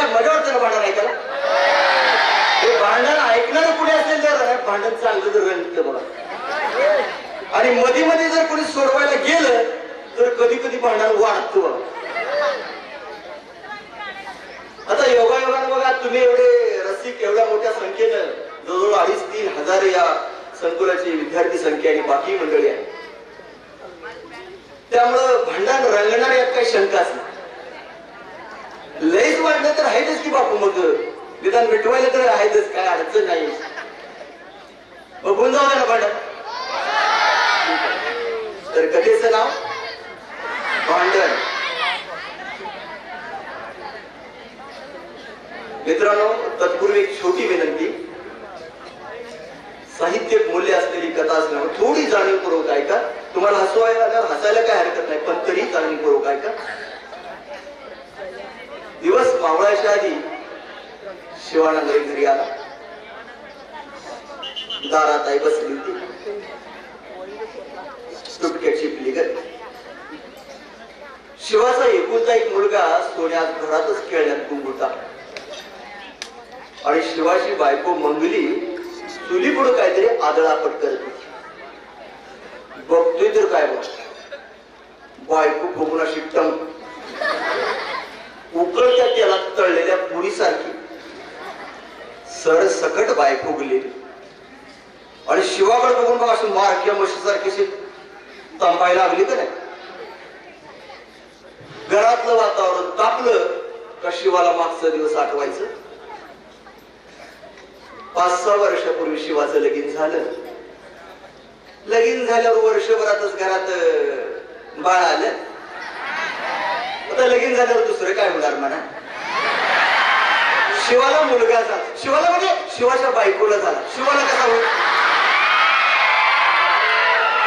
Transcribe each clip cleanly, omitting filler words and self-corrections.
मजा वाटते ना भांडण ऐकायला. हे भांडण ऐकणारं कुणी असेल तर भांडण चांगलं जर रंगतं बघा. आणि मध्ये मध्ये जर कोणी सोडवायला गेलं तर कधी कधी भांडण वाढतं बघा. आता योगायोगानं बघा तुम्ही एवढे रसिक एवढ्या मोठ्या संख्येनं जवळजवळ 2,500-3 हजार या संकुलाची विद्यार्थी संख्या आणि बाकी मंडळी आहे. त्यामुळं भांडण रंगणार यात काही शंकाच नाही. लईच वाढलं तर आहेतच की बापू, मग निदान मिटवायला तर आहेतच, काय अडचण नाही. बघून जाऊ ना भांडण. तर कथेचं नाव भांडण. मित्रांनो, तत्पूर्वी एक छोटी विनंती. साहित्यिक मूल्य असलेली कथा असल्यामुळे थोडी जाणीवपूर्वक ऐका. तुम्हाला हसायला काय हरकत नाही, पण तरी जाणीवपूर्वक ऐका. दिवस मावळायच्या आधी शिवानंदरी घरी आला. दारात आई बसली होती, तुटक्याची पिलीगत. शिवाचा एकुलता एक मुलगा सोन्यात घरातच खेळण्यात गुंग होता आणि शिवाची बायको मंगली चुली पुढे काहीतरी आदळापट करत होती. बघतोय तर काय बघ, बायको बघून अशी टंक, उकळत्या तेलात तळलेल्या पुरीसारखी सरसकट बायको गेलेली आणि शिवाकडे बघून बघ असं मारक्या म्हशीसारखी तंबायला लागली का नाही. घरातलं वातावरण तापलं का शिवाला मागचा दिवस आठवायचं. 5-6 वर्षापूर्वी शिवाचं लगीन झालं. लगीन झाल्यावर वर्षभरातच घरात बाळ आलं. आता लगीन झाल्यावर दुसरं काय होणार म्हणा. शिवाला मुलगा झाला. शिवाला म्हणजे शिवाच्या बायकोला झाला. शिवाला कसा होईल.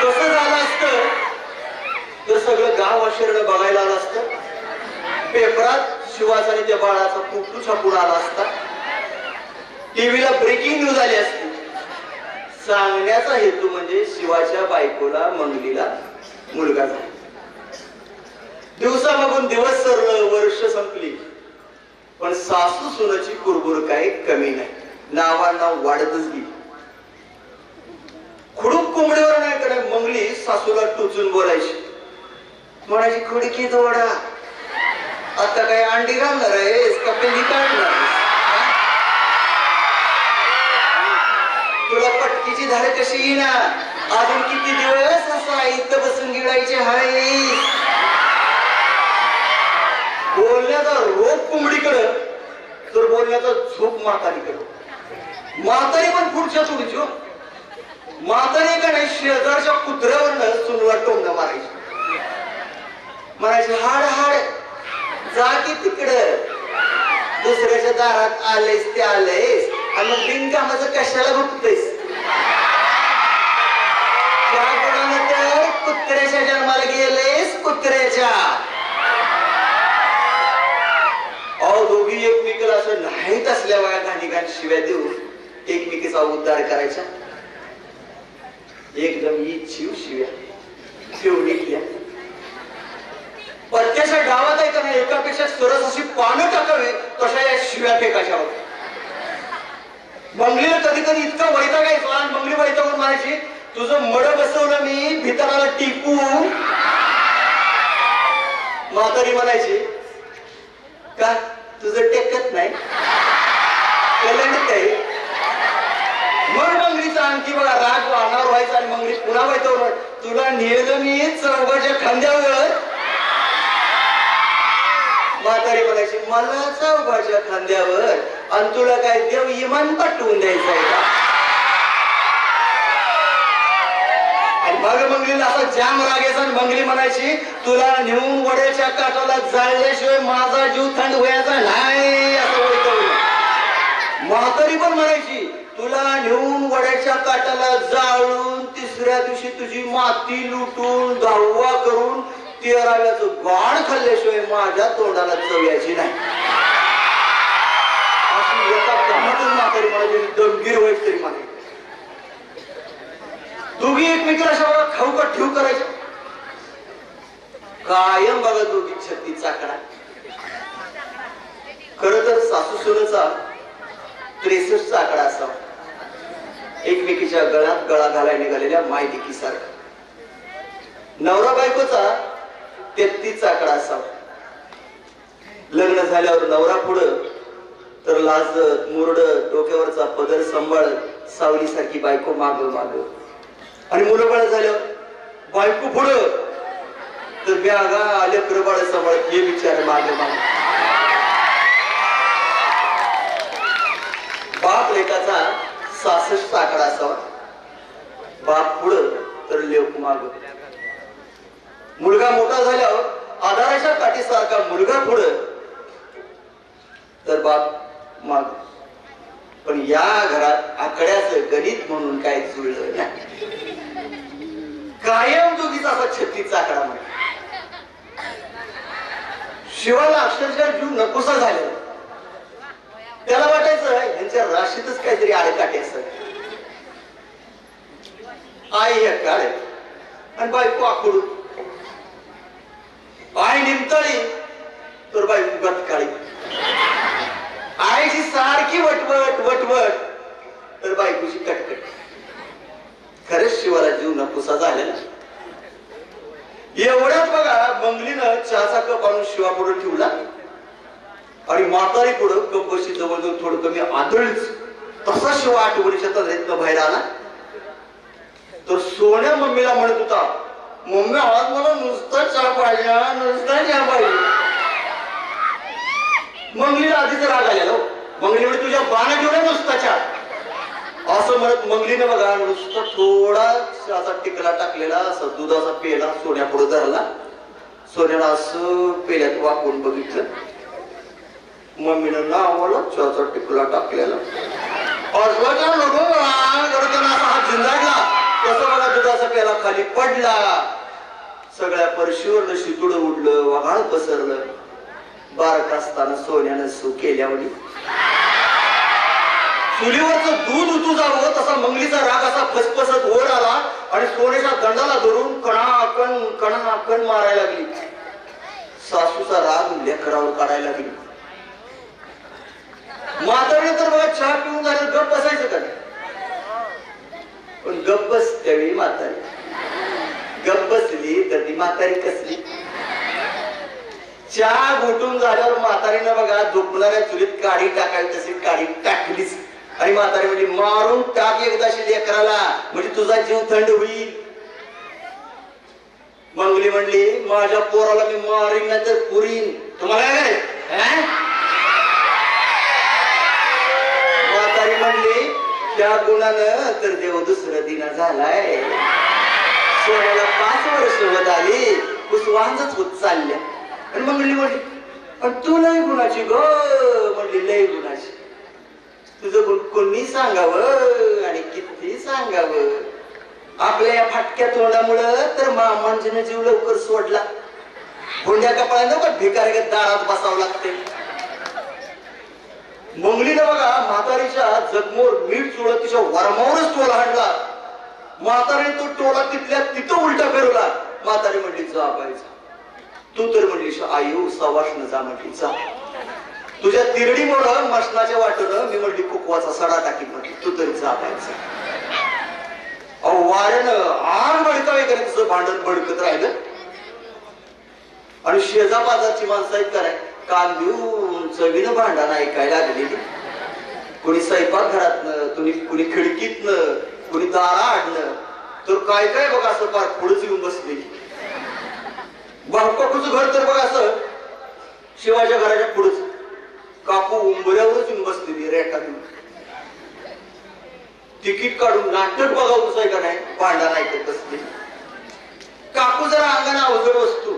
कसं झालं असतं तर सगळं गाव आश्चर्य बघायला आलं असतं. पेपरात शिवाचा आणि त्या बाळाचा फोटो छापून आला असता. टीव्हीला ब्रेकिंग न्यूज आली असती. सांगण्याचा हेतू म्हणजे शिवाच्या बायकोला मंगलीला मुलगा झाला. दिवसामागून दिवस सरलं, वर्ष संपली, पण सासू सुनाची कुरबुर काही कमी नाही. नावानाव वाढतच गेली. खुडूक कोंबडीवर नाही कडे मंगली सासूला टोचून बोलायची. म्हणायची खुडकी तोडा, आता काय अंडी घालणार आहेस का पेंडी काढणार आहेस. तुला पटकीची धार कशी येणार. अजून किती दिवस असं आईत बसून गिळायचे हाय. बोलण्याचा रोग कोंबडीकडं तर बोलण्याचा झोप म्हातारीकडं. म्हातारी पण पुढच्या तुडीची. म्हातारी का नाही शेजारच्या कुत्र्यावरनं सुनला टोमणं मारायची. म्हणायचे हाड हाड जा की तिकडं, दुसऱ्याच्या दारात आलेस ते आलेस आणि मग बिनकामाचं कशाला बघतेस. त्या गुणानं तर कुत्र्याच्या जन्माला गेलेस कुत्र्याच्या. अहो दोघी एकमेकीला असं नाहीत असल्या वया घाणीघाण शिव्या देऊन एकमेकीचा उद्धार करायचा. एकदम इच्छीव शिव्या तेवढी पत्त्याच्या डावात आहे का नाही एकापेक्षा सरस अशी पानं टाकावी तशा या शिव्या फेकायच्या होत्या. मंगलीला कधी कधी इतका वैतागायचा आणि मंगली वैतागून म्हणायची तुझं मड बसवलं मी भितराला टिपू. म्हातारी म्हणायची का तुझं टेकत नाही कलंड काही. मग मंगलीचा आणखी बघा राग वाहणार व्हायचा आणि मंगली पुन्हा वैतागून तुला नेलं मी चौघाच्या खांद्यावर. म्हातारी म्हणायची मला चौघाच्या खांद्यावर आणि तुला काय देव इमान पाठवून द्यायचं आहे का. आणि मग मंगलीला असा जाम राग यायचा आणि मंगली म्हणायची तुला नेऊन वड्याच्या काठाला जाळल्याशिवाय माझा जीव थंड व्हायचा नाही असं वैतागलं. म्हातारी पण म्हणायची तुला नेऊन वड्याच्या काठाला जाळून तिसऱ्या दिवशी तुझी माती लुटून दहावा करून 13व्याचं गाण खाल्ल्याशिवाय माझ्या तोंडाला चव यायची नाही. अशी एका गमतच म्हातारी म्हणायची दमगीर व्हायची तरी म्हणायची. दोघी एकमेकीला अशा बघा खाऊ का ठेव करायच्या. कायम बघा दोघी छत्तीचा आकडा. खर तर सुनचा 63चा आकडा असावा. एकमेकीच्या गळ्यात गळा घालायला निघालेल्या मायलिकी सारखा. नवरा बायकोचा 33चा आकडा असावा. लग्न झाल्यावर नवरा पुढं तर लाजत मुरडत डोक्यावरचा पदर सांभाळत सावलीसारखी बायको माग माग. आणि मुलं बाळ झाल्यावर बायको पुढं तर ब्यागा आले बाळ सांभाळत हे विचार माग माग. बाप लेकाचा 66चा आकडा असावा. बाप पुढं तर लेक माग. मुलगा मोठा झाल्यावर आधाराच्या काठीसारखा मुलगा पुढं तर बाप माग. पण या घरात आकड्याचं गणित म्हणून काय जुळलं नाही. कायम दोघीचा असा 36चा आकडा म्हणा. शिवाला अक्षरशः जीव नकोसा झाला. त्याला वाटायचं यांच्या राशीतच काहीतरी आडकाठी असत. आई एक काळे आणि बायको आखडू. आई निमताळी तर बायको गतकाळी. आईची सारखी वटवट वटवट तर बायकोची कटकट. खरंच शिवाला जीव नकोसा झालेला. एवढ्यात बघा मंगलीनं चहाचा कप आणून शिवा पुढे ठेवला आणि म्हातारी पुढं कप बशी जवळजवळ थोडं कमी आदळीच. तसा शिवा आठवणीच्या तंद्रीतनं बाहेर आला तर सोन्या मम्मीला म्हणत होता, मम्मी आज मला नुसता चहा पाहिजे, नुसता चहा पाहिजे. मंगलीला आधीच राग आलेला. मंगली म्हणजे तुझ्या बाणा घेऊन नुसता चहा असं म्हणत मंगलीने बघा नुसता थोडा चहाचा टिकला टाकलेला असा दुधाचा पेला सोन्या पुढे धरला. सोन्याला असं पेल्यात वाकून बघितलं. मम्मीनं नावाला चहाचा टिकला टाकलेला हात झिंजाडला. कसं बघा दुधाचा पेला खाली पडला. सगळ्या परशीवर शितुड उडलं, वघाळ पसरलं. बारक असताना सोन्यानं सू केल्यावडी चुलीवरचं दूध उतू जावं तसा मंगलीचा राग असा फसफसत वर आला आणि सोन्याच्या दंडाला धरून कणाकण मारायला लागली. सासूचा राग लेकरावर काढायला लागली. म्हातारीने तर बघा चहा पिऊन झालं गप्प बसायचं का? पण गप्प बस त्यावेळी म्हातारी गप्प बसली तर ती म्हातारी कसली. चहा घोटून झाल्यावर म्हातारीनं बघा झोपणाऱ्या चुलीत काढी टाकावी तशी काढी टाकलीच. आणि म्हातारी म्हणजे मारून टाक एकदाशी लेकराला म्हणजे तुझा जीव थंड होईल. मंगली म्हणली माझ्या पोराला मी मारीन नाही तर पुरीन. तुम्हाला काय म्हातारी म्हणली त्या गुणानं तर देव दुसरं दिना झालाय. सोन्याला 5 वर्ष होत आली कुसवांजच होत चालल्या. आणि मंगली म्हणली पण तू लय गुणाची ग. म्हणली लय गुणाची. तुझं गुण कोणी सांगावं आणि किती सांगावं. आपल्या या फाटक्या तोंडामुळं तर मामांजीनं जीव लवकर सोडला. हुंड्या कपाळानं का भिकाऱ्या दारात बसावं लागते. मंगलीनं बघा म्हातारीच्या जगमोर मीठ चोळत तिच्या वरमावरच टोला हाणला. म्हातारीने तो टोला तिथल्या तिथं उलटा फिरवला. म्हातारी म्हणली जा पाहिजे. तू तर म्हणलीस आयु सवाष्ण जा म्हटली जा. तुझ्या तिरडीमुळं मसणाच्या वाटून मी म्हणली कुकवाचा सडा टाकी म्हटली तू तरी जा पाहिजे. अहो वाऱ्यानं आण भडकावे करे तुझं भांडण भडकत राहिलं. आणि शेजा बाजारची माणसं आहेत कराय कान देऊन चवीनं भांडण ऐकायला लागलेली. कोणी स्वयंपाक घरातनं कुणी खिडकीतनं कुणी दारा आडनं तर काय काय बघा असं फार पुढेच येऊन बसलेली. बापकाकूचं घर तर बघा असं शिवाच्या घराच्या पुढेच. काकू उंबऱ्यावरच येऊन बसलेली रेटा देऊन. तिकीट काढून नाटक बघावतच आहे का नाही भांडण ऐकत बसली. काकू जरा अंगाने अवजड वस्तू.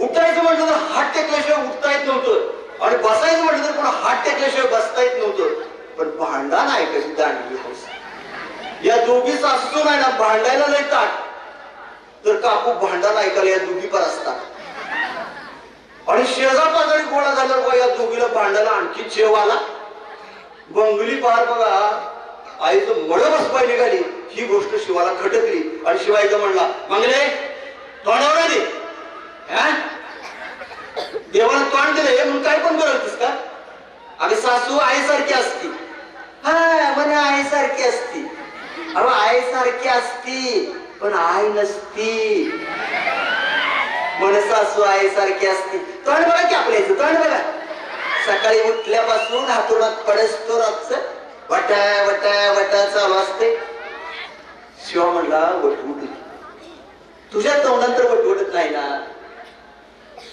उठायचं म्हटलं तर हात टेकल्याशिवाय उठता येत नव्हतं आणि बसायचं म्हटलं तर पण हात टेकल्याशिवाय बसता येत नव्हतं. पण भांडण ऐकायची दांडगी हौस. या दोघी सासू नाही ना भांडायला लय ताट तर काकू भांडण ऐकायला या दोघी पर असतात. आणि शेजा पाजारी गोळा झाल्यावर या दोघीला भांडायला आणखी चेव आला. बंगली पार बघा आईचं मळ बसपाय निघाली. ही गोष्ट शिवाला खटकली आणि शिवायचं म्हणला मंगले तोंडावर दे. देवाला तोंड दिले म्हणून काय पण बोलतोस का? सासू आईसारखी असती. हा म्हणे आईसारखी असती. अहो आईसारखी असती पण आई नसती. म्हण सासू आईसारखी असती. तोंड बघा की आपल्या इथं तोंड बघा. सकाळी उठल्यापासून हातोडात पडसतो रातचं वटा वटा वटा चालू असते. शिवा म्हणला वटवट तुझ्या तोंडात तर वटवटत नाही ना.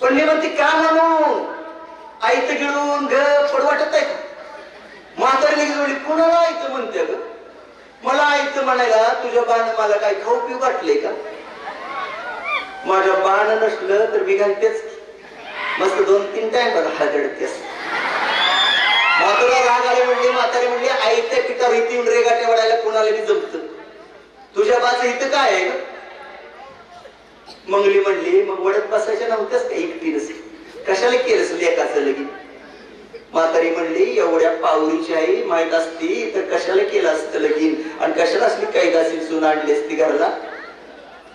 पण मी म्हणते का म्हणून आईत गिळून ग पड वाटत आहे का. म्हातारी जोडी कुणाला आईत म्हणते ग. मला आईत म्हणायला तुझ्या बाण मला काय खाऊ पिऊ वाटले का. माझ्या बाण नसलं तर मी घालतेच मस्त 2-3 टाइम बघा हलगडतेस. म्हातारा राग आले म्हणले म्हातारी म्हणली आईच्या पिठावर इथे येऊन रेगाट्या वडायला कुणाला बी जमत. तुझ्या बाचं इथं काय आहे. मंगली म्हणली मग वडत बसायच्या नव्हत्याच का एकटीनच कशाला केलंस लेकाचं लगीन. म्हातारी म्हणली एवढ्या पावरीची आई माहित असती तर कशाला केलं असतं लगीन आणि कशाला असली कैदासी सून आणली असती घरला.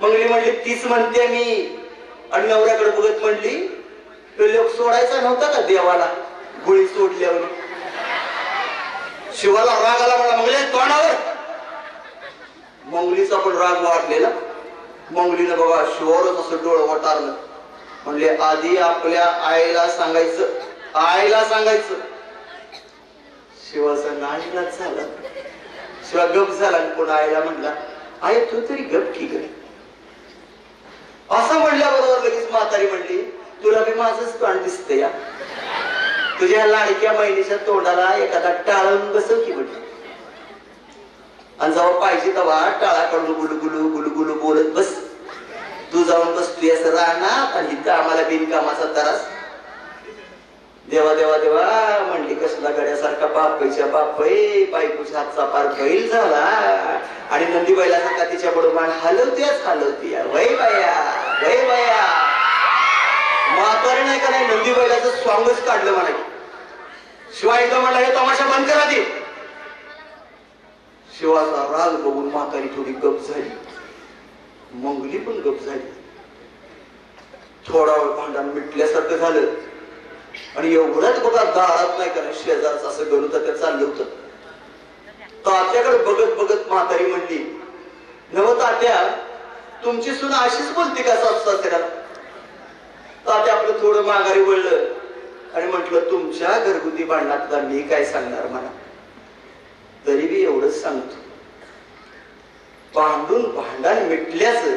मंगली म्हणली तीच म्हणते मी. आणि नवऱ्याकडे बघत म्हणली लोक सोडायचा नव्हता का देवाला गोळी सोडल्यावर. शिवाला राग आला म्हणा मंगली तोंडावर. मंगलीचा पण राग वाढलेला. मंगलीनं बघा शिवावरच असं डोळं वटारलं. म्हणले आधी आपल्या आईला सांगायचं आईला सांगायचं. शिवाचा नाईलाज झाला. शिवा गप झाला आणि पुन्हा आईला म्हणला आई तू तरी गप की ग. असं म्हणल्याबरोबर लगेच म्हातारी म्हणली तुला बी माझंच तोंड दिसतंय या. तुझ्या लाडक्या बहिणीच्या तोंडाला एखादा टाळून बसव की म्हटलं. आणि जेव्हा पाहिजे तेव्हा टाळाकडून गुलगुलू गुलगुलू बोलत बस. तू जाऊन बसतोय असं राहणार आणि इथं आम्हाला बिनकामाचा त्रास. देवा देवा देवा म्हणली कसला गड्यासारखा बापईच्या बापई बायकोच्या हातचा पार बैल झाला आणि नंदी बैलासारखा तिच्या बडोबाण हलवतेच हलवते. वै बाया वै बाया. म्हातारी नाही का नाही नंदी बैलाचं स्वांगच काढलं म्हणाय. शिवाय एकदा म्हणला हे तमाशा बंद करा दे. शिवाचा राग बघून म्हातारी थोडी गप झाली. मंगली पण गप झाली. थोडा वेळ भांडण मिटल्यासारखं झालं आणि एवढ्याच बघा दारात नाही का शेजारचं असं गणू तर चाललं होतं. तात्याकडे बघत बघत म्हातारी म्हणली नव तात्या तुमची सून अशीच बोलते का सासू सासऱ्याला. तात्या आपलं थोडं माघारी वळलं आणि म्हटलं तुमच्या घरगुती भांडणात मी काय सांगणार म्हणा. तरी बी एवढंच सांगतो भांडून भांडण मिटल्याचं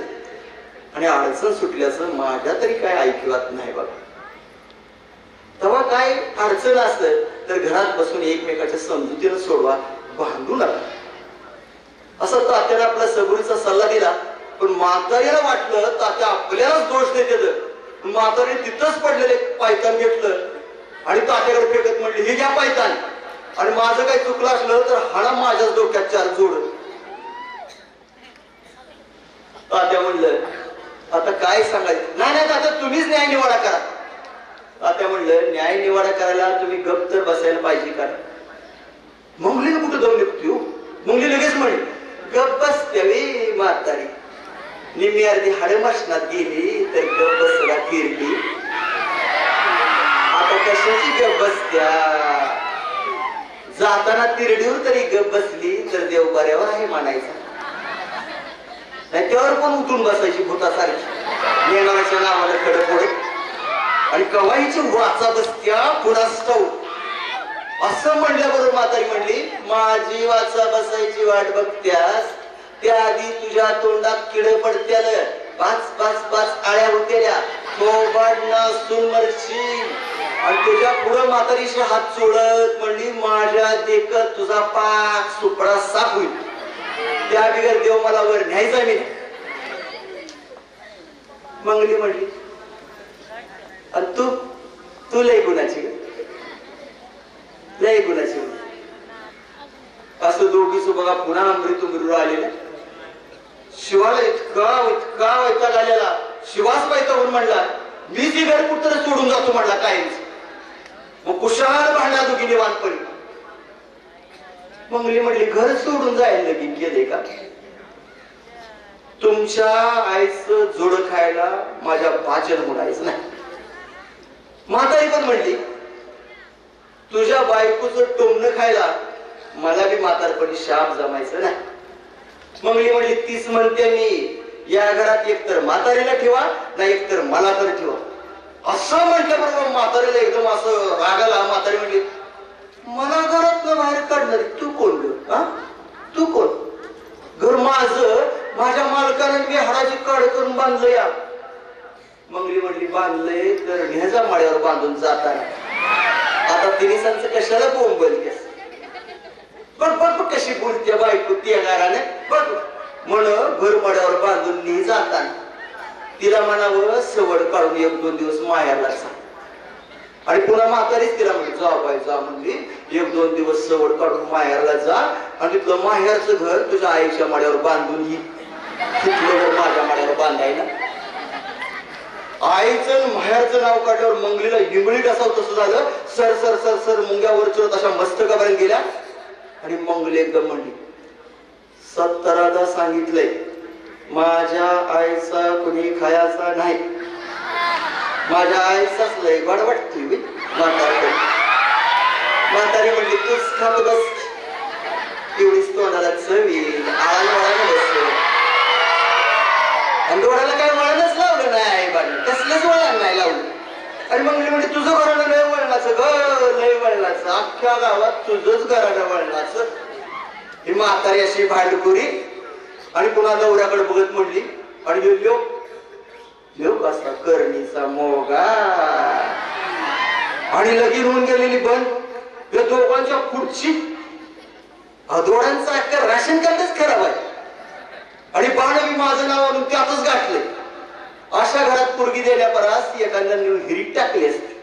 आणि अडचण सुटल्याचं माझ्या तरी काय ऐकिवात नाही बघा. तेव्हा काय अडचण असतं तर घरात बसून एकमेकाच्या समजुतीनं सोडवा भांडू नका. असं तात्याला आपला सबुरीचा सल्ला दिला. पण म्हातारीला वाटलं तात्या आपल्यालाच दोष देते. म्हातारीने तिथंच पडलेले पायतान घेतलं आणि तात्याकडे फेकत म्हणली हे घ्या पायतान आणि माझं काही चुकलं असलं तर हाणा माझ्याच डोक्यात 4 जोड. तात्या म्हणलं आता काय सांगायचं. नाही नाही तात्या तुम्हीच न्याय निवाडा करा. तात्या म्हणलं न्याय निवाडा करायला तुम्ही गप तर बसायला पाहिजे का. मंगलीनं कुठं दम निघतो. मंगली लगेच म्हणे गप बसत्यावी म्हातारी. निम्मी अर्धी हाडे मशनात गेली तर गप बसला फिरली. आता कशाची गप बसत्या. जाताना तिरडीवर तरी गप बसली तर देव बऱ्यावर आहे म्हणायचा. नाही त्यावर पण उठून बसायची भूतासारखी येणाऱ्याच्या नावाला खडं पडत आणि कवाईची वाचा बसत्या पुढाच ठाऊक. असं म्हणल्याबरोबर म्हातारी म्हणली माझी वाचा बसायची वाट बघत्यास त्याआधी तुझ्या तोंडात किड पडत्याल 5 आळ्या होत्या सुन मरशील. आणि तुझ्या पुढं म्हातारीशी हात चोळत म्हणली माझ्या देखत तुझा पाक सुपडा साफ होईल. त्या बिगर देव मला वर न्यायचा मी. मंगली म्हणली आणि तू लय गुणाची लय गुणाची. असं दोघीच बघा पुन्हा अमृत आलेला. शिवाला इतका वैताग आलेला. शिवाच वैतागून म्हणला मी ती घर कुठं सोडून जातो म्हणला कायच. मग कुशाल भांडा दोघी निवांतपणी. मंगली म्हणली घर सोडून जायला लगीन गेले का. तुमच्या आईचं जोड खायला माझ्या भाचन होणारच नाही. म्हातारी पण म्हणली तुझ्या बायकोचं टोमणं खायला मला बी म्हातारपणी शाप जमायचं ना. मंगली म्हणली तीच म्हणते मी, या घरात एकतर म्हातारीला ठेवा नाही एकतर मला तर ठेवा. असं म्हटलं बरोबर म्हातारीला एकदम असं रागाला. म्हातारी म्हणली मला घरातलं बाहेर काढणार तू कोण ग? तू कोण? घर माझं, माझ्या मालकाने मी हाडाची काढ करून बांधलं या. मंगली म्हणली बांधलंय तर न्याजा माळ्यावर बांधून जाताना. आता तिने सांगचं कशाला बोंबलतेस? बघ बघ बघ कशी बोलते बायको त्या गाराने. बघ म्हण घर माळ्यावर बांधून नी जाताना. तिला म्हणावं सवड काढून 1-2 दिवस माहेरला जा. आणि पुन्हा म्हातारीच तिला म्हणली जा बाई जा म्हणली, 1-2 दिवस सवड काढून माहेरला जा आणि तिथलं माहेरचं घर तुझ्या आईच्या माळ्यावर बांधून ये. तिथलं घर माझ्या माळ्यावर बांधायला. आईचं माहेरचं नाव काढल्यावर मंगलीला हिंगळीत असावं तसं झालं. सर सर सर सर मुंग्यावर चढत अशा मस्तकापर्यंत गेल्या. आणि मंगली एकदम म्हणली 17दा सांगितलंय माझ्या आईचा कुणी खायचा नाही. माझ्या आईचाच लय गोड वाटतोय. म्हातारी म्हणली तूच खात बस, एवढीच तोंडाला चवी आळाला वळायला बसतो. आणि डोळ्याला काही वळणच लावलं नाही आईबाने, कसलंच वळण नाही लावलं. आणि मंगली म्हणजे तुझं घरानं लय वळणाचं ग, लय वळणाचं, अख्ख्या गावात तुझंच घरानं वळणाचं. ही म्हातारी अशी भांडखोरी. आणि पुन्हा नवऱ्याकडे बघत म्हणली आणि लोक असा करणीचा मोगा. आणि लगीन होऊन गेलेली बंद या दोघांच्या पुढची दोघांचा अख्खा राशन कार्डच खराब आहे. आणि बाणवी माझं नाव आणून त्यातच गाठले. अशा घरात पोरगी देण्यापरास एखाद्या हिरीत टाकली असते.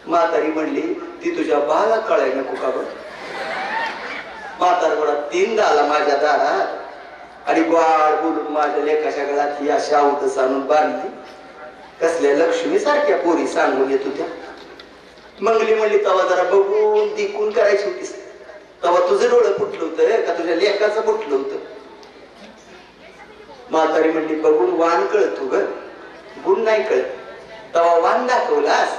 म्हातारी म्हणली ती तुझ्या बाला कळाय नको का बघ. म्हातारपणा 3दा आला माझ्या दारात आणि गोड बोलून माझ्या लेकाच्या गळ्यात ही अशा आवतच आणून बांधली. कसल्या लक्ष्मी सारख्या पोरी सांगून येत होत्या. मंगली म्हणली तवा जरा बघून दिकून करायची होतीस. तवा तुझं डोळं फुटलं होतं का तुझ्या लेकाचं फुटलं होतं? म्हातारी म्हणली बघून वाण कळतो ग, गुण नाही कळत. तवा वाण दाखवलास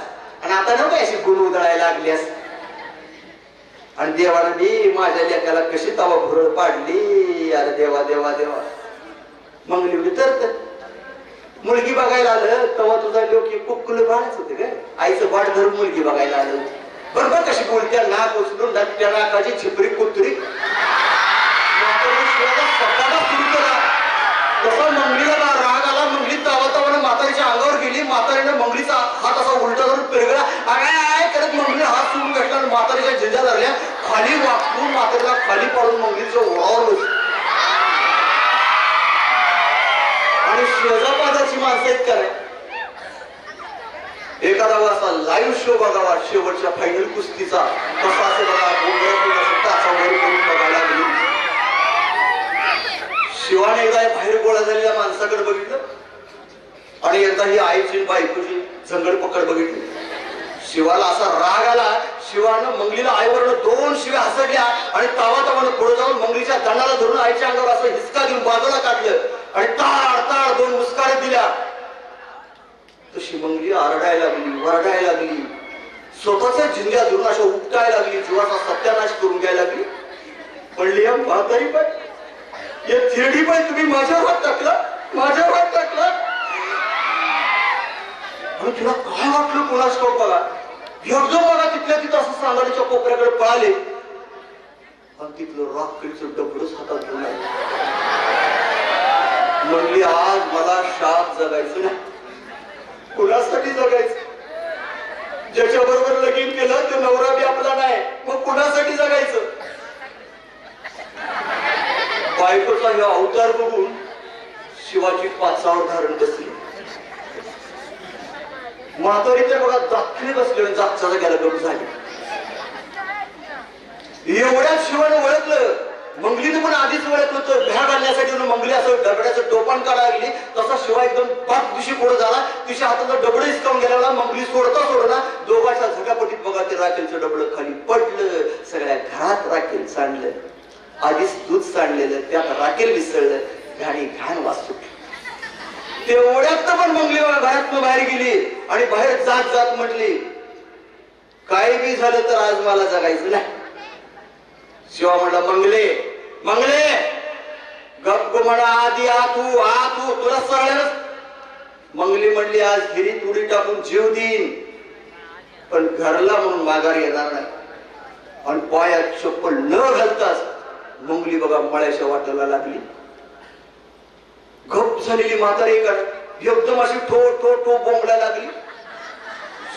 आणि आता नको अशी गुण उधळायला लागल्यास. आणि देवानं मी माझ्या लेकाला कशी तवा भुरळ पाडली. अरे देवा देवा देवा. मंगली तर मुलगी बघायला आलं तेव्हा तुझा लोक कुक्कुल बाळच होते ग. आईचं बाळ धरून मुलगी बघायला आलं. बरोबर कशी बोलत्या नाक उचलून त्या नाकाची छिपरी कुत्री. तसा मंगलीला राग आला. मंगली तावा तावाने म्हातारीच्या अंगावर गेली. म्हातारीने मंगलीचा हात असा उलटा धरून पेरगळा आय करत मंगली हात सोडून घेतला आणि म्हातारीच्या झिंजा धरल्या. खाली वाकून म्हातारीला खाली पाडून मंगलीच्या ओळावर बसली. आणि शेजापाजाची माणसं आहेत काय एखादा असा लाईव्ह शो बघावा शेवटच्या फायनल कुस्तीचा कसा असं बघायला लागली. शिवाने एकदा बाहेर गोळा झालेल्या माणसाकडे बघितलं आणि एकदा ही आईची बायकोची झंगड पकड बघितली. शिवाला असा राग आला. शिवानं मंगलीला आईवरनं 2 शिव्या हसडल्या आणि तावा तावानं पुढे जाऊन मंगलीच्या दंडाला धरून आईच्या अंगावर असं हिसका देऊन बाजूला काढलं आणि ताड ताड 2 मुस्कारे दिल्या. तशी मंगली आरडायला लागली, वरडायला लागली, स्वतःच्या झिंग्या धरून अशा उपटायला लागली, जीवाचा सत्यानाश करून घ्यायला लागली. म्हणली म्हातारी पण या थिरडी पण तुम्ही माझ्यावर हात टाकला, माझ्यावर हात टाकला. आणि तुला काय वाटलं कोणाच ठाऊक बघा. एकदम बघा तिथल्या तिथं असं सांगाडीच्या कोपऱ्याकडे पळाले आणि तिथलं रॉकेटचं डबडच हातात घेऊन आले. म्हणली आज मला शाप जगायचं नाही. कुणासाठी जगायचं? ज्याच्या बरोबर लगीन केलं तो नवरा बी आपला नाही, मग कुणासाठी जगायचं? बायकोचा हे अवतार बघून शिवाची पाचावर धारण बसली. म्हातारी तर बघा जागली बसली, जागचा गेला गम झाली. एवढ्यात शिवाने ओळखलं. मंगलीने पण आधीच ओळखलं होतं. भ्या घालण्यासाठी मंगली असं डबड्याचं टोपण काढायला लागली. तसा शिवा एकदम पाच दिवशी पुढे झाला. तिच्या हातातलं डबडं हिसकावून गेला. मंगली सोडता सोडना दोघांच्या झगापटीत बघा ते राखेलचं डबडं खाली पडलं. सगळ्या घरात राखेल सांडलं. आधीच दूध सांडलेलं त्यात राखेल विसळलं आणि घाण वास सुटली. तेवढ्यात पण मंगली घरातून बाहेर गेली आणि बाहेर जात जात म्हटली काही बी झालं तर आज मला जगायचं नाही. शिवा म्हणला मंगले मंगले गप म्हणा आधी आ तू तुला सरळ. मंगली म्हणली आज हिरीत उडी टाकून जीव देईन पण घरला म्हणून माघार येणार नाही. आणि पायात चप्पल न घालताच मंगली बघा मळ्याच्या वाटाला लागली. गप झालेली म्हातारी एकदम अशी ठो ठो ठो बोंबला लागली.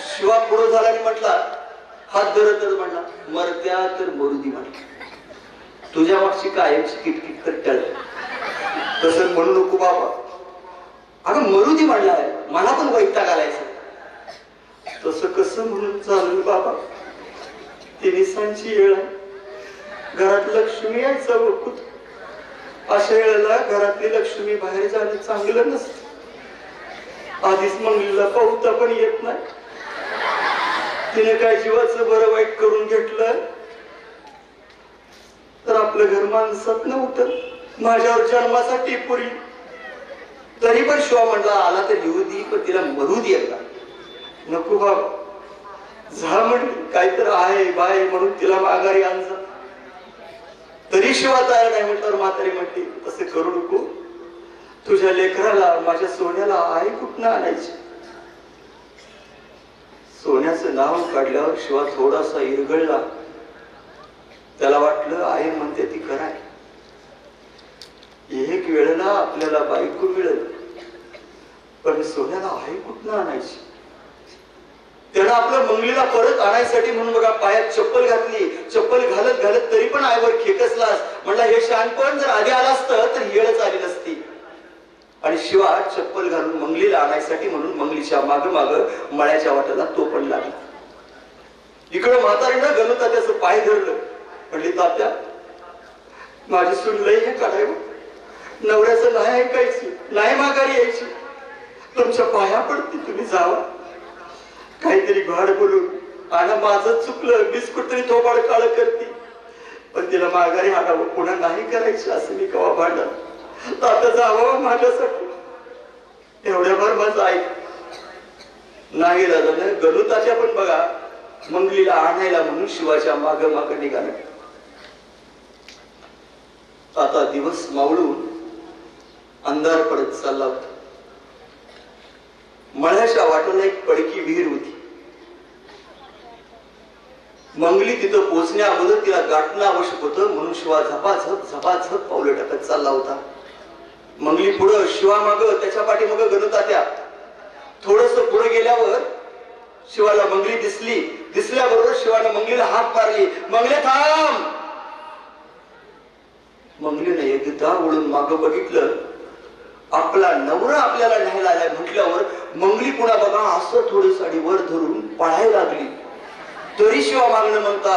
शिवा पुढे झाला आणि म्हटला हात धरत म्हणला मरत्या तर मरुदी म्हटला तुझ्या मागची कायमची किटकिट तर टळ. तसं म्हणू नको बाबा. अगं मरुदी म्हणलाय मला पण वैताग आलायचं. तसं कसं म्हणून चालू बाबा. तिने सांची येळ घरात लक्ष्मी यायचं वकूत. अशा वेळेला घरातली लक्ष्मी बाहेर जाणं चांगलं नसतं. आधीच मंगलीला पाहुता पण येत नाही. तिने काय जीवाचं बरं वाईट करून घेतलं तर आपलं घर माणसात नव्हतं. माझ्यावर जन्मासाठी पुरी. तरी पण शिवा म्हणला आला तर लिहू दे पण तिला मरू दे एकदा. नको बाबा झा म्हणली काहीतरी आहे बाय म्हणून तिला माघारी आणजा. तरी शिवा तयार नाही म्हटल्यावर म्हातारी म्हटली तसे करू नको. तुझ्या लेकराला माझ्या सोन्याला आई कुठनं आणायची. सोन्याचं नाव काढल्यावर शिवा थोडासा इरगळला. त्याला वाटलं आई म्हणते ती कराय. एक वेळेला आपल्याला बायको मिळेल पण सोन्याला आई कुठनं आणायची. त्यानं आपल्या मंगलीला परत आणायसाठी म्हणून बघा पायात चप्पल घातली. चप्पल घालत घालत तरी पण आईवर खेकसलास. म्हणला हे शहाणपण जर आधी आला असतं तर येळच आली नसती. आणि शिवा चप्पल घालून मंगलीला आणायसाठी म्हणून मंगलीच्या माग माग मळ्याच्या वाटाला तो पण लागला. इकडं म्हातारीनं गणुता त्याचं पाय धरलं. म्हणली तात्या माझी सून लई हे काढावं. नवऱ्याचं नाही ऐकायची नाही माघारी यायची. तुमच्या पाया पडते तुम्ही जावा. काहीतरी घाड बोलून आणि माझं चुकलं बिस्कुट तरी थोबाड काळ करते पण तिला माघारी हाडावं पुन्हा नाही करायची असं मी कवा भांडण. आता जावं माझ्यासाठी एवढ्यावर माझं ऐक नाही दादा. गणुताच्या पण बघा मंगलीला आणायला म्हणून शिवाच्या माग माग निघाले. आता दिवस मावळून अंधार पडत चालला होता. मळ्याच्या वाटेला एक पडकी विहीर होती. मंगली तिथं पोहोचण्या अगोदर तिला गाठणं आवश्यक होतं म्हणून शिवा झपाझप पावलं टाकत चालला होता. मंगली पुढं शिवा माग त्याच्या पाठी मग गणुतात्या. थोडस पुढे गेल्यावर शिवाला मंगली दिसली. दिसल्याबरोबर शिवाने मंगलीला हाक मारली. मंगले थांब. मंगलीने एकदा वळून माग बघितलं. आपला नवरा आपल्याला न्यायला आलाय म्हटल्यावर मंगली पुन्हा बघा असं थोडी साडी वर धरून पळायला लागली. तरी शिवा मागणं म्हणता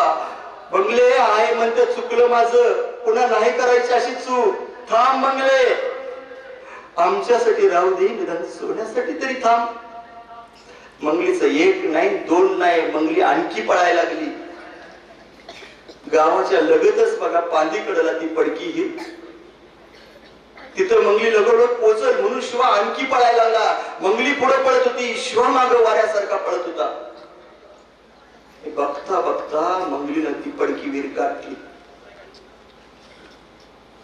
मंगले आहे म्हणते चुकलं माझं पुन्हा नाही करायची अशी चूक. थांब मंगले आमच्यासाठी राहू दे निदान सोन्यासाठी तरी थांब. मंगलीचं एक नाही दोन नाही मंगली आणखी पळायला लागली. गावाच्या लगतच बघा पांदीकडला ती पडकी ही. तिथं मंगली लगोलग पोचल म्हणून शिवा आणखी पळायला लागला. मंगली पुढे पळत होती. शिवा माग वाऱ्यासारखा पळत होता. बघता बघता मंगलीनं ती पडकी विहीर गाठली.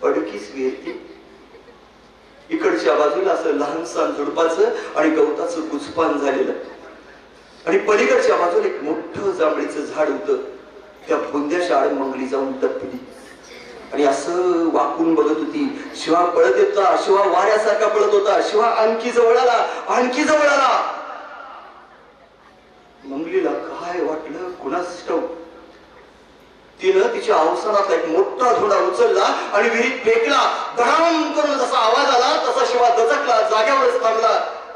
पडकीच विहीर ती. इकडच्या बाजूला असं लहानसं झुडपाचं आणि गवताचं गुजपान झालेलं आणि पलीकडच्या बाजूला एक मोठं जांभळीचं झाड होतं. त्या बुंद्याच्या आड मंगली जाऊन टपली आणि असं वाकून बघत होती. शिवा पळत येता. शिवा वाऱ्यासारखा पळत होता. शिवा आणखी जवळ आला आणखी जवळ आला. मंगलीला काय वाटलं कुणास ठाऊक. तिनं तिच्या अवसरातला एक मोठा धोंडा उचलला आणि विहिरीत फेकला. धडाम करून जसा आवाज आला तसा शिवा दचकला. जाग्यावरच थांबला.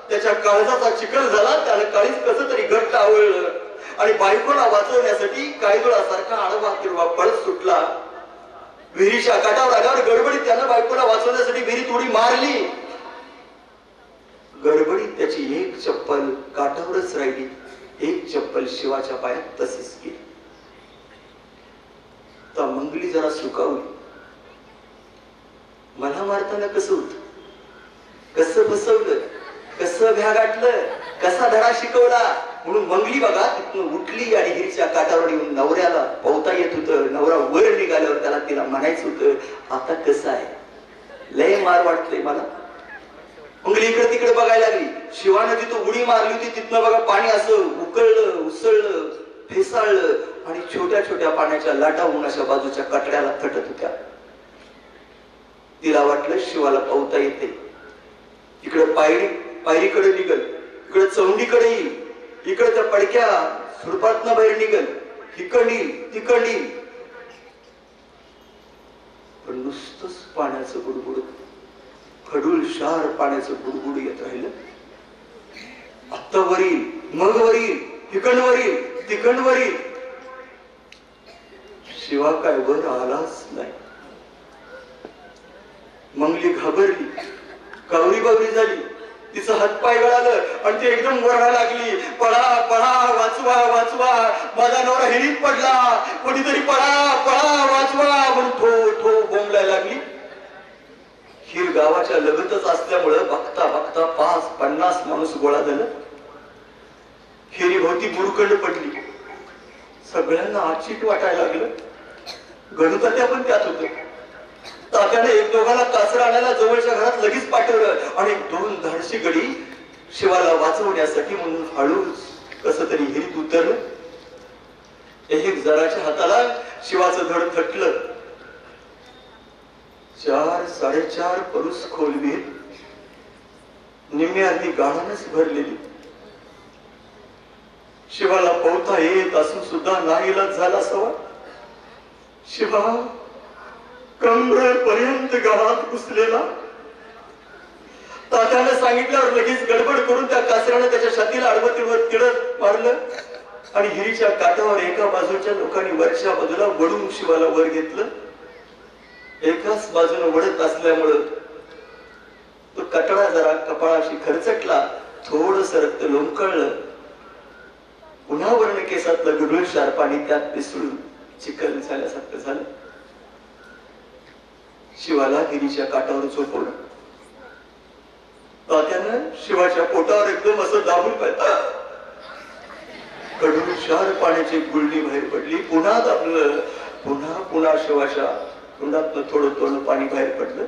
त्याच्या काळजाचा चिखल झाला. त्यानं काळीच कसं तरी घट्ट आवळलं आणि बायकोला वाचवण्यासाठी कायदुळासारखा आडवा तिरवा पळत सुटला. विहिरीच्या काठावर आल्यावर गडबडीत त्यानं बायकोला वाचवण्यासाठी विहिरीत उडी मारली. गडबडीत त्याची एक चप्पल काठावरच राहिली. एक चप्पल शिवाच्या पायात तशीच गेली. तर मंगली जरा सुकावली. मला मारताना कसं होत कसं फसवलं कसं भ्या गाठलं कसा धडा शिकवला म्हणून मंगली बघा तिथून उठली आणि हिरीच्या काठावर येऊन नवऱ्याला पोहता येत होतं. नवरा वर निघाल्यावर त्याला तिला म्हणायचं होतं आता कसं आहे, लय मार वाटतंय मला. मंगली इकडे तिकडे बघायला लागली. शिवानं तिथं उडी मारली होती, तिथनं बघा पाणी असं उकळलं, उसळलं, फेसाळलं आणि छोट्या छोट्या पाण्याच्या लाटा होऊन अशा बाजूच्या कटड्याला थटत होत्या. तिला वाटलं शिवाला पोहता येते. इकडे पायरीकडे निघल, इकडे चौंडीकडे येईल, इकडे त्या पडक्या झुडपातनं बाहेर निघल, इकडील तिकडील. पण नुसतंच पाण्याचं बुडबुड, खडूळ शार पाण्याचं बुडबुड येत राहिलं. आत्ता वरील, मग वरील, तिकडवरील, तिकडवरील. शिवा काय वर आलाच नाही. मंगली घाबरली, कावरी बावरी झाली, तिचं हातपाय गळालं आणि ती एकदम वरडा लागली, पळा पळा, वाचवा वाचवा, माझा नवरा हिरीत पडला, कोणीतरी पळा पळा, वाचवा म्हणून ठो ठो बोंबलायला लागली. हिर गावाच्या लगतच असल्यामुळं बघता बघता 50 माणूस गोळा झालं. हिरी भोवती बुरकंड पडली. सगळ्यांना आचिट वाटायला लागलं. गणुतात्या पण त्यात होत. तात्याने एक दोघांना कासरा आणायला जवळच्या घरात लगेच पाठवलं आणि 2 धाडशी गडी शिवाला वाचवण्यासाठी म्हणून हळूच कस तरी हिरीत उतरलं. एक जराच्या हाताला शिवाचं धड थटलं. 4-4.5 परुस खोल विहीर, निम्मी अर्धी गाळानच भरलेली. शिवाला पोहता येत असून सुद्धा नाईलाज झाला असावा. शिवा कमरेपर्यंत गाळात घुसलेला. तात्याने सांगितल्यावर लगेच गडबड करून त्या कासऱ्याने त्याच्या छातीला आडवतीवर तिळत मारलं आणि हिरीच्या काठावर एका बाजूच्या लोकांनी वरच्या बाजूला वडून शिवाला वर घेतलं. एकाच बाजूने वडत असल्यामुळं तो कटडा जरा कपाळाशी खरचटला, थोडस रक्त लोंबकळलं. पुन्हा वर्ण केसातलं गुडूळ शार पाणी त्यात पिसळून चिखल झाल्यासारखं झालं. शिवाला हिरीच्या काठावर झोपवलं. तात्यानं शिवाच्या पोटावर एकदम असं दाबून पाहिलं. कडून शार पाण्याची गुळणी बाहेर पडली. पुन्हा दाबलं. पुन्हा शिवाच्या तोंडातनं थोडं पाणी बाहेर पडलं.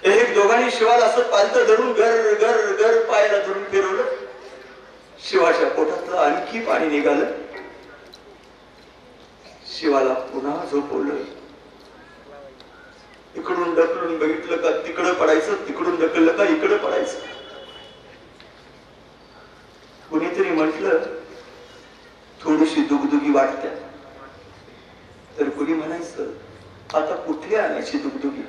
एक दोघांनी शिवाला असं पालतं धरून गर गर गर पायाला धरून फिरवलं. शिवाच्या पोटातलं आणखी पाणी निघालं. शिवाला पुन्हा झोपवलं. इकडून ढकलून बघितलं का तिकडं पडायचं, तिकडून ढकललं का इकडं पडायचं. कुणीतरी म्हटलं थोडीशी दुगदुगी वाटत्या, तर कुणी म्हणायचं आता कुठे आणायची दुगदुगी.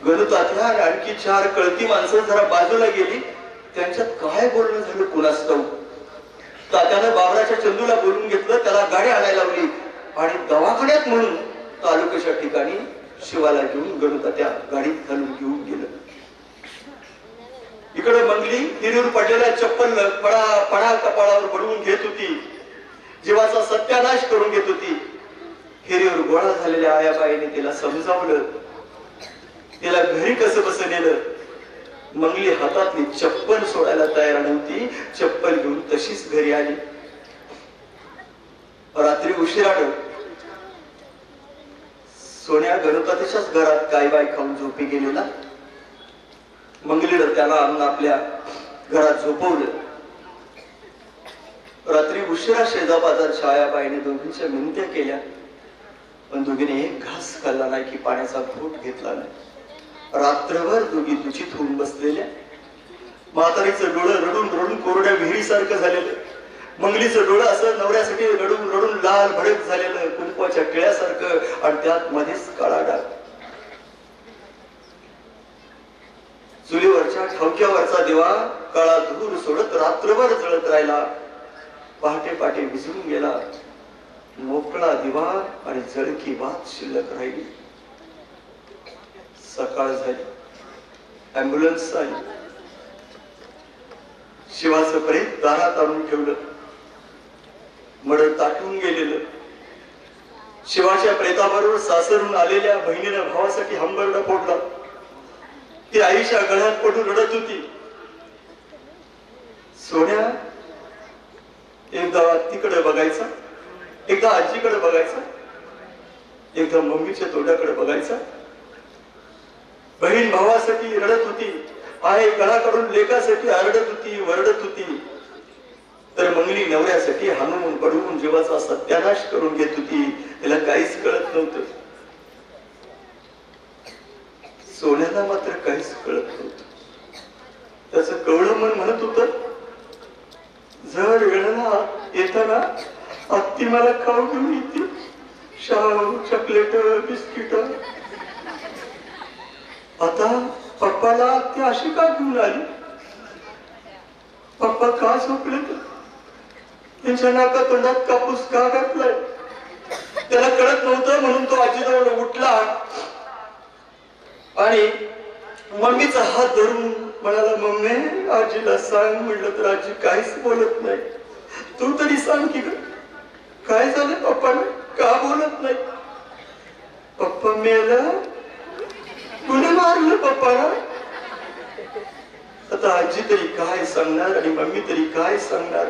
गणुतात्या आणि आणखी 4 कळती माणसं जरा बाजूला गेली. त्यांच्यात काय बोलणं झालं कुणास ठाऊक. तात्यानं बाबराच्या चंदूला बोलून घेतलं, त्याला गाडी आणायला लावली आणि दवाखान्यात म्हणून तालुक्याच्या ठिकाणी शिवाला घेऊन गणुतात्या गाडीत घालून घेऊन गेलं. इकडे मंगली हिरीवर पडलेल्या चप्पल पडा पडा कपाळावर बडवून घेत होती. जीवाचा सत्यानाश करून घेत होती. हिरीवर गोळा झालेल्या आयाबाईने तिला समजावलं. तिला घरी कसं बसं नेलं. मंगली हातातली चप्पल सोडायला तयार नव्हती. चप्पल घेऊन तशीच घरी आली. रात्री उशिरानं सोन्या गणपतीच्याच घरात काय बाय खाऊन झोपी गेलेला. मंगलीनं त्याला आणून आपल्या घरात झोपवलं. रात्री उशिरा शेजापाजार छायाबाईने दोघींच्या मिनत्या केल्या, पण दोघीने एक घास खाल्ला नाही की पाण्याचा घोट घेतला नाही. रात्रभर दोघी दूषित होऊन बसलेल्या. म्हातारीचं डोळं रडून रडून कोरड्या विहिरीसारखं झालेलं. मंगलीचं डोळं असं नवऱ्यासाठी रडून रडून लाल भडक झालेलं कुंकवाच्या टिळ्यासारखं आणि त्यात मध्येच काळा डाग. चुलीवरच्या ठवक्यावरचा दिवा काळा धूर सोडत रात्रभर जळत राहिला. पहाटे पहाटे विझून गेला. मोकळा दिवा आणि जळकी भात शिल्लक राहिली. सकाळ झाली. ॲम्ब्युलन्स आली. शिवाचं प्रेत दारात आणून ठेवलं. मड ताटून गेलेलं. शिवाच्या प्रेताबरोबर सासरून आलेल्या बहिणीनं भावासाठी हंबरडा फोडला. ती आईच्या गळ्यात पडून रडत होती. सोन्या एकदा तिकडे बघायचा, एकदा आजीकडे बघायचा, एकदा मम्मीच्या तोंडाकडे बघायचा. बहीण भावासाठी रडत होती, आई गळाकडून लेकासाठी आरडत होती, वरडत होती, तर मंगली नवऱ्यासाठी हाणून पडवून जीवाचा सत्यानाश करून घेत होती. तिला काहीच कळत नव्हतं. सोन्याला मात्र काहीच कळत नव्हतं. त्याचं कवळं मन म्हणत होतं, जर वेळेला येताना आत्ती मला खाऊ घेऊन येते, शाव, चॉकलेट, बिस्किट. आता पप्पाला ती अशी का घेऊन आली? पप्पा का झोपले? त्यांच्या नाका तोंडात कापूस का घातलाय? त्याला कळत नव्हतं, म्हणून तो आजीजवळ उठला आणि मम्मीचा हात धरून म्हणाला, मम्मी आजीला सांग. म्हटलं तर आजी काहीच बोलत नाही. तू तरी सांग की ग, काय झालं पप्पाला, का बोलत नाही? पप्पा मेला, कुणी मारलं पप्पाला? आता आजी तरी काय सांगणार आणि मम्मी तरी काय सांगणार?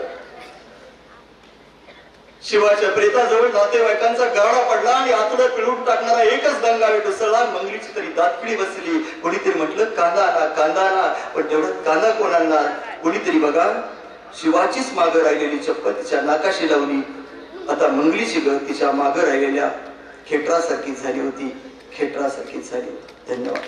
शिवाच्या प्रेताजवळ नातेवाईकांचा गाडा पडला आणि आतडं पिळून टाकणारा एकच दंगा उसळला. मंगलीची तरी दातकिडी बसली. कोणीतरी म्हटलं कांदा आणा, कांदा आणा. पण तेवढ्यात कांदा कोण आणणार? कोणीतरी बघा शिवाचीच मागं राहिलेली चप्पल तिच्या नाकाशी लावली. आता मंगलीची ग तिच्या मागं राहिलेल्या खेटरासारखी झाली होती, खेटरासारखी झाली. धन्यवाद.